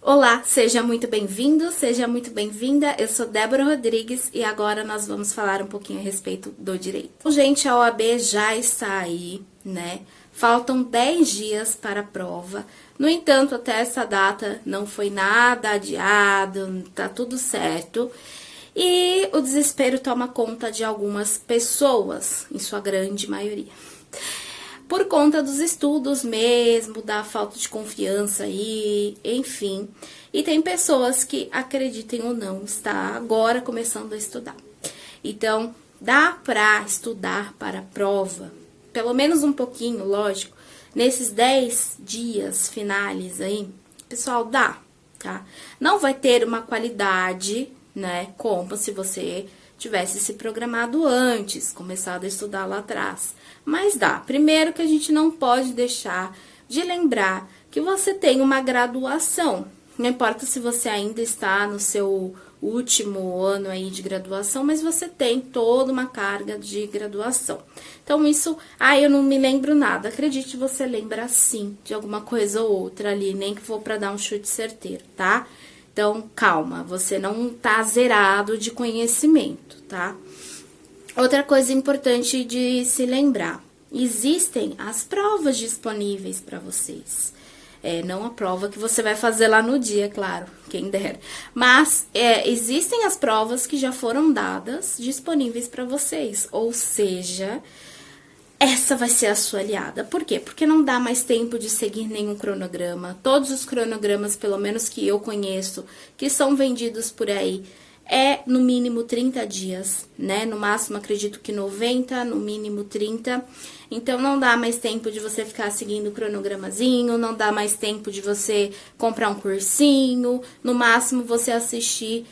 Olá, seja muito bem-vindo, seja muito bem-vinda. Eu sou Débora Rodrigues e agora nós vamos falar um pouquinho a respeito do direito. Gente, a OAB já está aí, né? Faltam 10 dias para a prova. No entanto, até essa data não foi nada adiado, tá tudo certo. E o desespero toma conta de algumas pessoas, em sua grande maioria. Por conta dos estudos mesmo, da falta de confiança aí, enfim. E tem pessoas que, acreditem ou não, está agora começando a estudar. Então, dá pra estudar para a prova, pelo menos um pouquinho, lógico, nesses 10 dias finais aí, pessoal, dá, tá? Não vai ter uma qualidade, né, como se você tivesse se programado antes, começado a estudar lá atrás. Mas dá. Primeiro que a gente não pode deixar de lembrar que você tem uma graduação. Não importa se você ainda está no seu último ano aí de graduação, mas você tem toda uma carga de graduação. Então, isso... eu não me lembro nada. Acredite, você lembra sim de alguma coisa ou outra ali, nem que for para dar um chute certeiro, tá? Então, calma, você não tá zerado de conhecimento, tá? Outra coisa importante de se lembrar, existem as provas disponíveis para vocês. Não a prova que você vai fazer lá no dia, claro, quem dera. Mas existem as provas que já foram dadas, disponíveis para vocês. Ou seja, essa vai ser a sua aliada. Por quê? Porque não dá mais tempo de seguir nenhum cronograma. Todos os cronogramas, pelo menos que eu conheço, que são vendidos por aí, no mínimo 30 dias, né? No máximo, acredito que 90, no mínimo 30. Então, não dá mais tempo de você ficar seguindo o cronogramazinho, não dá mais tempo de você comprar um cursinho. No máximo, você assistir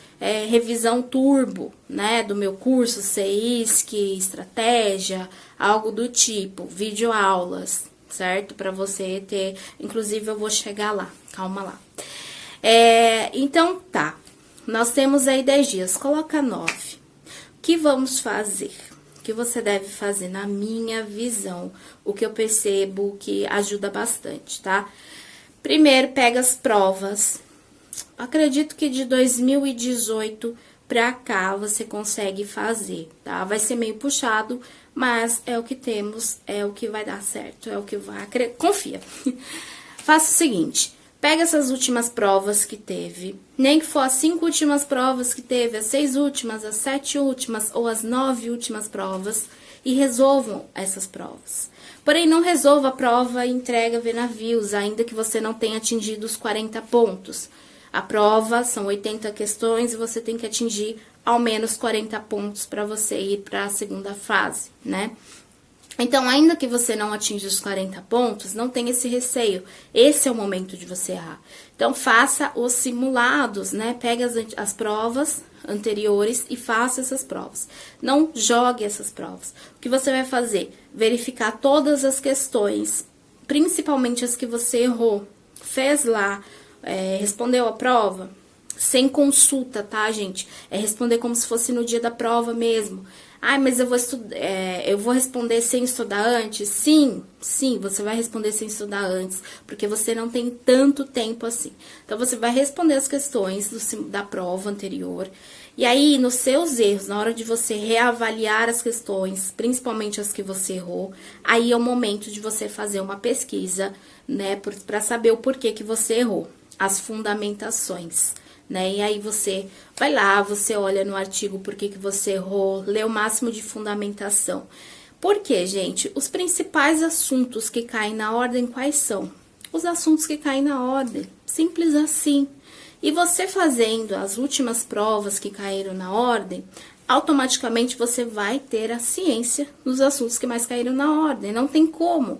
revisão turbo, né? Do meu curso, CEISC, estratégia, algo do tipo, videoaulas, certo? Para você ter... Inclusive, eu vou chegar lá, calma lá. Então, tá. Nós temos aí 10 dias, coloca 9. O que vamos fazer? O que você deve fazer, na minha visão, o que eu percebo que ajuda bastante, tá? Primeiro, pega as provas. Acredito que de 2018 pra cá você consegue fazer, tá? Vai ser meio puxado, mas é o que temos, é o que vai dar certo, é o que vai... Confia. Faça o seguinte... Pega essas últimas provas que teve, nem que for as 5 últimas provas que teve, as 6 últimas, as 7 últimas ou as 9 últimas provas e resolvam essas provas. Porém, não resolva a prova e entrega via navios, ainda que você não tenha atingido os 40 pontos. A prova são 80 questões e você tem que atingir ao menos 40 pontos para você ir para a segunda fase, né? Então, ainda que você não atinja os 40 pontos, não tenha esse receio. Esse é o momento de você errar. Então, faça os simulados, né? Pega as provas anteriores e faça essas provas. Não jogue essas provas. O que você vai fazer? Verificar todas as questões, principalmente as que você errou. Fez lá, respondeu a prova? Sem consulta, tá, gente? Responder como se fosse no dia da prova mesmo. Mas eu vou responder sem estudar antes? Sim, você vai responder sem estudar antes, porque você não tem tanto tempo assim. Então, você vai responder as questões da prova anterior, e aí, nos seus erros, na hora de você reavaliar as questões, principalmente as que você errou, aí é o momento de você fazer uma pesquisa, né, para saber o porquê que você errou, as fundamentações. Né? E aí você vai lá, você olha no artigo por que você errou, lê o máximo de fundamentação. Por quê, gente? Os principais assuntos que caem na ordem, quais são? Os assuntos que caem na ordem, simples assim. E você fazendo as últimas provas que caíram na ordem, automaticamente você vai ter a ciência dos assuntos que mais caíram na ordem. Não tem como.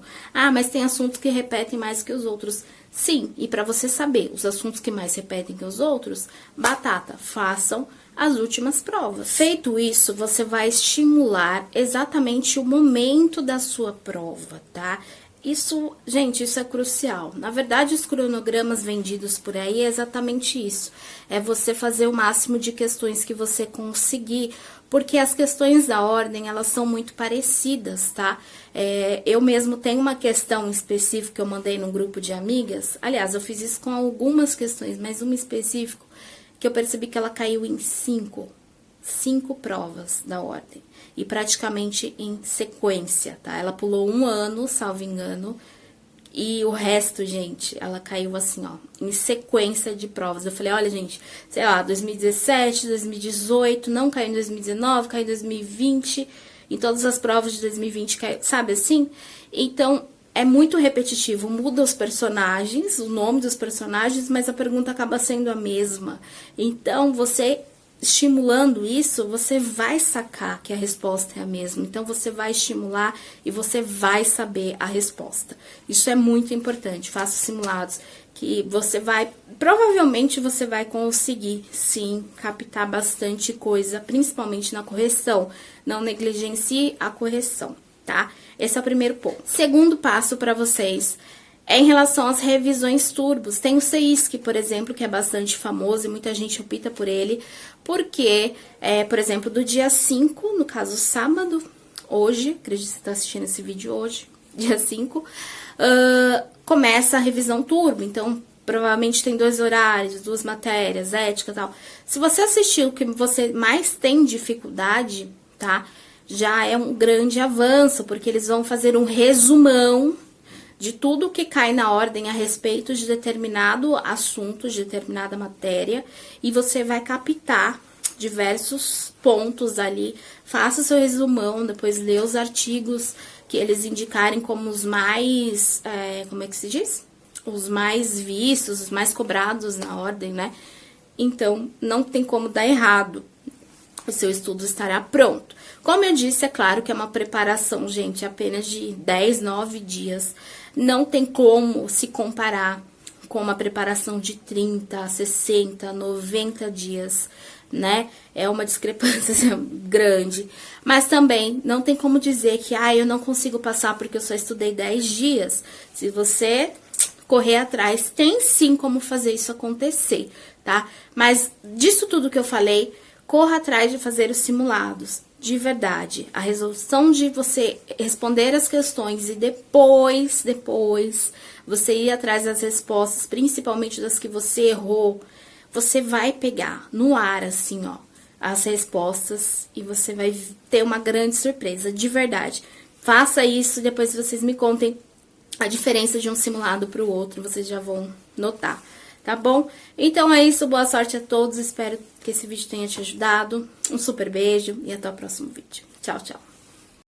Mas tem assuntos que repetem mais que os outros. Sim, e para você saber os assuntos que mais repetem que os outros, batata, façam as últimas provas. Feito isso, você vai estimular exatamente o momento da sua prova, tá? Isso, gente, isso é crucial. Na verdade, os cronogramas vendidos por aí é exatamente isso. É você fazer o máximo de questões que você conseguir. porque as questões da ordem, elas são muito parecidas, tá? Eu mesmo tenho uma questão específica que eu mandei no grupo de amigas, aliás, eu fiz isso com algumas questões, mas uma específica, que eu percebi que ela caiu em 5 provas da ordem, e praticamente em sequência, tá? Ela pulou 1 ano, salvo engano, e o resto, gente, ela caiu assim, ó, em sequência de provas. Eu falei, olha, gente, sei lá, 2017, 2018, não caiu em 2019, caiu em 2020, em todas as provas de 2020 caiu, sabe assim? Então, é muito repetitivo, muda os personagens, o nome dos personagens, mas a pergunta acaba sendo a mesma. Então, você estimulando isso, você vai sacar que a resposta é a mesma. Então, você vai estimular e você vai saber a resposta. Isso é muito importante. Faça simulados que você vai... Provavelmente, você vai conseguir, sim, captar bastante coisa, principalmente na correção. Não negligencie a correção, tá? Esse é o primeiro ponto. Segundo passo para vocês... em relação às revisões turbos, tem o CEISC, por exemplo, que é bastante famoso e muita gente opta por ele, porque, por exemplo, do dia 5, no caso sábado, hoje, acredito que você está assistindo esse vídeo hoje, dia 5, começa a revisão turbo, então provavelmente tem 2 horários, 2 matérias, ética e tal. Se você assistir o que você mais tem dificuldade, tá, já é um grande avanço, porque eles vão fazer um resumão de tudo que cai na ordem a respeito de determinado assunto, de determinada matéria, e você vai captar diversos pontos ali. Faça o seu resumão, depois lê os artigos que eles indicarem como os mais, como é que se diz? Os mais vistos, os mais cobrados na ordem, né? Então, não tem como dar errado. O seu estudo estará pronto. Como eu disse, é claro que é uma preparação, gente, apenas de 10, 9 dias. Não tem como se comparar com uma preparação de 30, 60, 90 dias, né? É uma discrepância grande. Mas também não tem como dizer que, eu não consigo passar porque eu só estudei 10 dias. Se você correr atrás, tem sim como fazer isso acontecer, tá? Mas disso tudo que eu falei, corra atrás de fazer os simulados. De verdade, a resolução de você responder as questões e depois você ir atrás das respostas, principalmente das que você errou, você vai pegar no ar, assim, ó, as respostas e você vai ter uma grande surpresa, de verdade. Faça isso, depois vocês me contem a diferença de um simulado para o outro, vocês já vão notar, tá bom? Então é isso, boa sorte a todos, espero que esse vídeo tenha te ajudado. Um super beijo e até o próximo vídeo. Tchau, tchau.